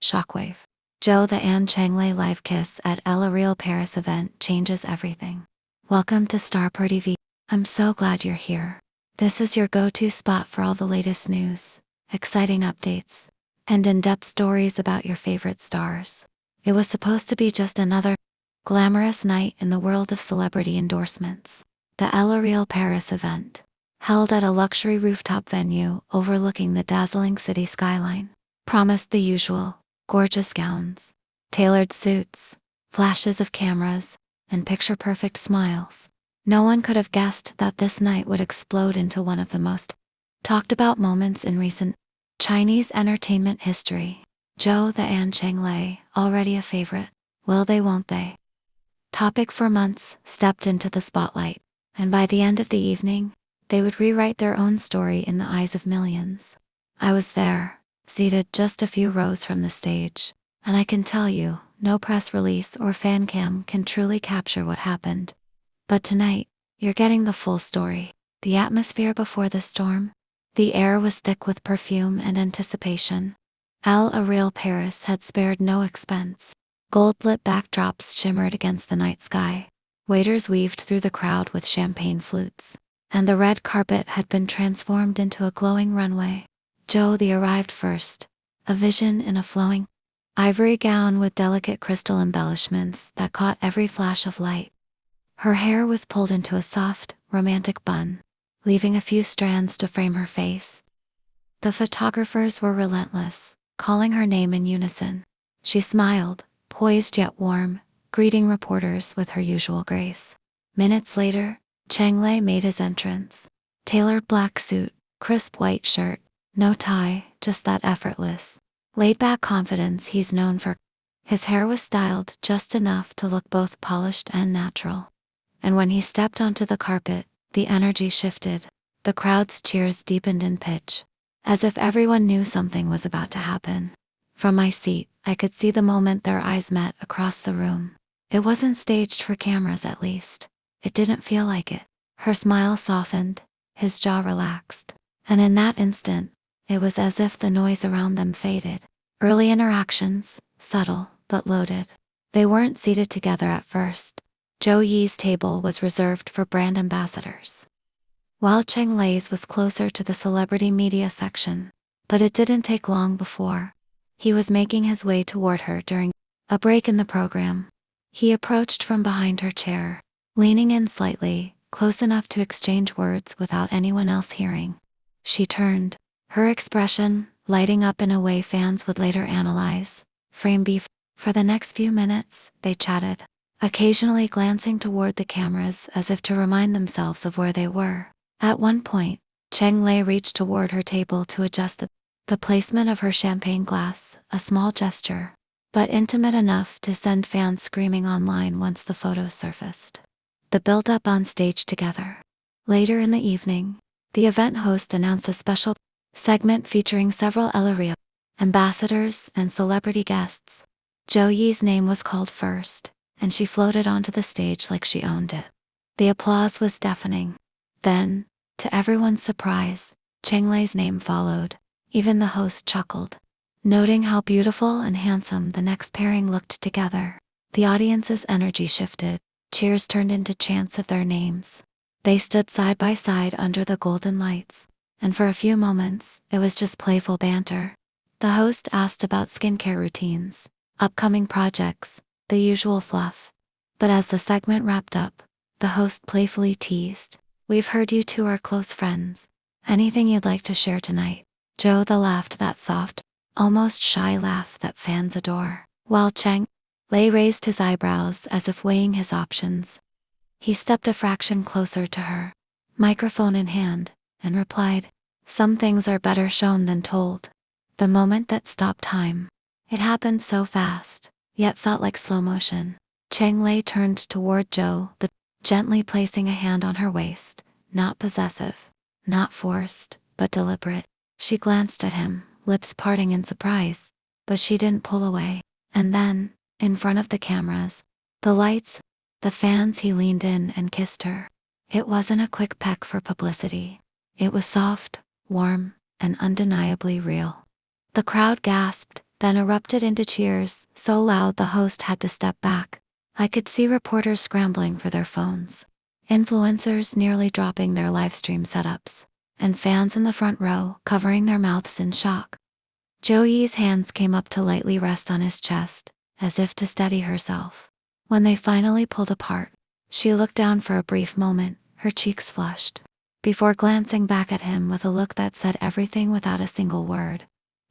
Shockwave. Zhou the and Cheng Lei live kiss at El Real Paris event changes everything. Welcome to Star TV. I'm so glad you're here. This is your go-to spot for all the latest news, exciting updates, and in-depth stories about your favorite stars. It was supposed to be just another glamorous night in the world of celebrity endorsements. The El Real Paris event, held at a luxury rooftop venue overlooking the dazzling city skyline, promised the usual: gorgeous gowns, tailored suits, flashes of cameras, and picture-perfect smiles. No one could have guessed that this night would explode into one of the most talked-about moments in recent Chinese entertainment history. Zhou the and Cheng Lei, already a favorite, will they won't they? Topic for months, stepped into the spotlight, and by the end of the evening, they would rewrite their own story in the eyes of millions. I was there, seated just a few rows from the stage, and I can tell you, no press release or fan cam can truly capture what happened. But tonight, you're getting the full story. The atmosphere before the storm. The air was thick with perfume and anticipation. El Real Paris had spared no expense. Gold-lit backdrops shimmered against the night sky. Waiters weaved through the crowd with champagne flutes, and the red carpet had been transformed into a glowing runway. Zhou arrived first, a vision in a flowing ivory gown with delicate crystal embellishments that caught every flash of light. Her hair was pulled into a soft, romantic bun, leaving a few strands to frame her face. The photographers were relentless, calling her name in unison. She smiled, poised yet warm, greeting reporters with her usual grace. Minutes later, Cheng Lei made his entrance. Tailored black suit, crisp white shirt, no tie, just that effortless, laid-back confidence he's known for. His hair was styled just enough to look both polished and natural. And when he stepped onto the carpet, the energy shifted. The crowd's cheers deepened in pitch, as if everyone knew something was about to happen. From my seat, I could see the moment their eyes met across the room. It wasn't staged for cameras, at least. It didn't feel like it. Her smile softened, his jaw relaxed, and in that instant, it was as if the noise around them faded. Early interactions, subtle but loaded. They weren't seated together at first. Zhou's table was reserved for brand ambassadors, while Cheng Lei's was closer to the celebrity media section. But it didn't take long before he was making his way toward her during a break in the program. He approached from behind her chair, leaning in slightly, close enough to exchange words without anyone else hearing. She turned, her expression lighting up in a way fans would later analyze. Frame B. For the next few minutes, they chatted, occasionally glancing toward the cameras as if to remind themselves of where they were. At one point, Cheng Lei reached toward her table to adjust the placement of her champagne glass, a small gesture, but intimate enough to send fans screaming online once the photos surfaced. The build-up on stage together. Later in the evening, the event host announced a special segment featuring several El Real ambassadors and celebrity guests. Zhou's name was called first, and she floated onto the stage like she owned it. The applause was deafening. Then, to everyone's surprise, Cheng Lei's name followed. Even the host chuckled, noting how beautiful and handsome the next pairing looked together. The audience's energy shifted. Cheers turned into chants of their names. They stood side by side under the golden lights, and for a few moments, it was just playful banter. The host asked about skincare routines, upcoming projects, the usual fluff. But as the segment wrapped up, the host playfully teased, "We've heard you two are close friends. Anything you'd like to share tonight?" Zhou laughed that soft, almost shy laugh that fans adore, while Cheng Lei raised his eyebrows as if weighing his options. He stepped a fraction closer to her, microphone in hand, and replied, "Some things are better shown than told." The moment that stopped time. It happened so fast, yet felt like slow motion. Cheng Lei turned toward Zhou, gently placing a hand on her waist, not possessive, not forced, but deliberate. She glanced at him, lips parting in surprise, but she didn't pull away. And then, in front of the cameras, the lights, the fans, he leaned in and kissed her. It wasn't a quick peck for publicity. It was soft, warm, and undeniably real. The crowd gasped, then erupted into cheers, so loud the host had to step back. I could see reporters scrambling for their phones, influencers nearly dropping their livestream setups, and fans in the front row covering their mouths in shock. Zhou Yi's hands came up to lightly rest on his chest, as if to steady herself. When they finally pulled apart, she looked down for a brief moment, her cheeks flushed, before glancing back at him with a look that said everything without a single word.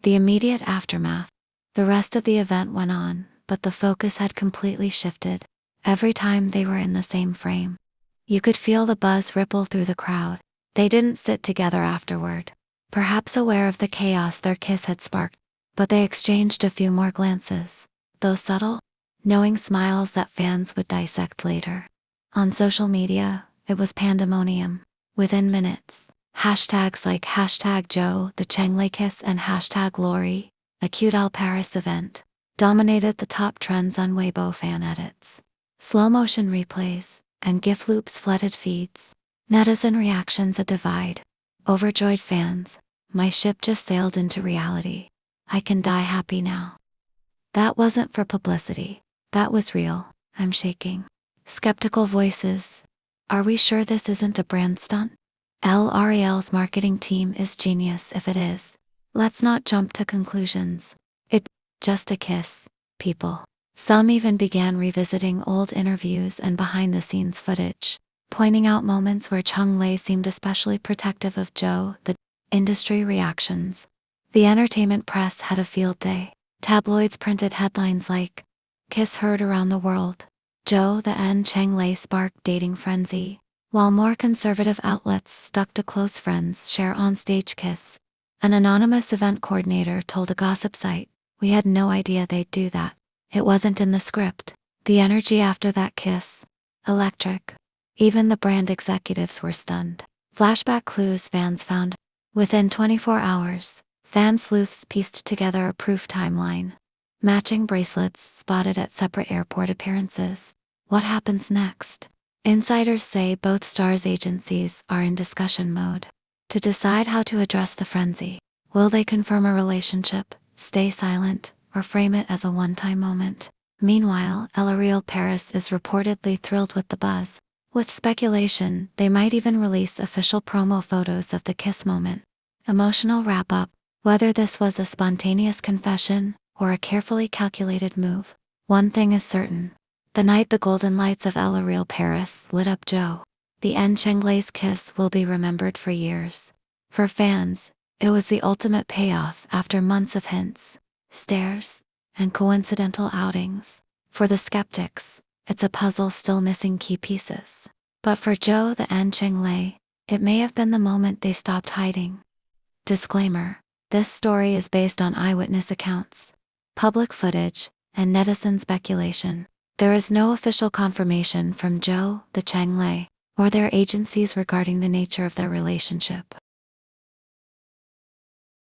The immediate aftermath. The rest of the event went on, but the focus had completely shifted. Every time they were in the same frame, you could feel the buzz ripple through the crowd. They didn't sit together afterward, perhaps aware of the chaos their kiss had sparked, but they exchanged a few more glances, though subtle, knowing smiles that fans would dissect later. On social media, it was pandemonium. Within minutes, hashtags like #Zhou, the Cheng Lei kiss, and #Lori, a cute Al Paris event, dominated the top trends on Weibo fan edits. Slow motion replays and GIF loops flooded feeds. Netizen reactions a divide. Overjoyed fans, my ship just sailed into reality. I can die happy now. That wasn't for publicity. That was real. I'm shaking. Skeptical voices. Are we sure this isn't a brand stunt? L'Oreal's marketing team is genius if it is. Let's not jump to conclusions. It's just a kiss, people. Some even began revisiting old interviews and behind-the-scenes footage, pointing out moments where Cheng Lei seemed especially protective of Zhou. The industry reactions. The entertainment press had a field day. Tabloids printed headlines like, "Kiss heard around the world. Zhou and Cheng Lei sparked dating frenzy," while more conservative outlets stuck to close friends share on-stage kiss. An anonymous event coordinator told a gossip site, "We had no idea they'd do that. It wasn't in the script." The energy after that kiss. Electric. Even the brand executives were stunned. Flashback clues fans found. Within 24 hours, fan sleuths pieced together a proof timeline. Matching bracelets spotted at separate airport appearances. What happens next? Insiders say both stars' agencies are in discussion mode to decide how to address the frenzy. Will they confirm a relationship, stay silent, or frame it as a one-time moment? Meanwhile, L'Oreal Paris is reportedly thrilled with the buzz. With speculation, they might even release official promo photos of the kiss moment. Emotional wrap-up. Whether this was a spontaneous confession or a carefully calculated move, one thing is certain. The night the golden lights of L'Oreal Paris lit up Zhou, the Cheng Lei's kiss will be remembered for years. For fans, it was the ultimate payoff after months of hints, stares, and coincidental outings. For the skeptics, it's a puzzle still missing key pieces. But for Zhou and Cheng Lei, it may have been the moment they stopped hiding. Disclaimer: this story is based on eyewitness accounts, public footage, and netizen speculation. There is no official confirmation from Zhou, Cheng Lei, or their agencies regarding the nature of their relationship.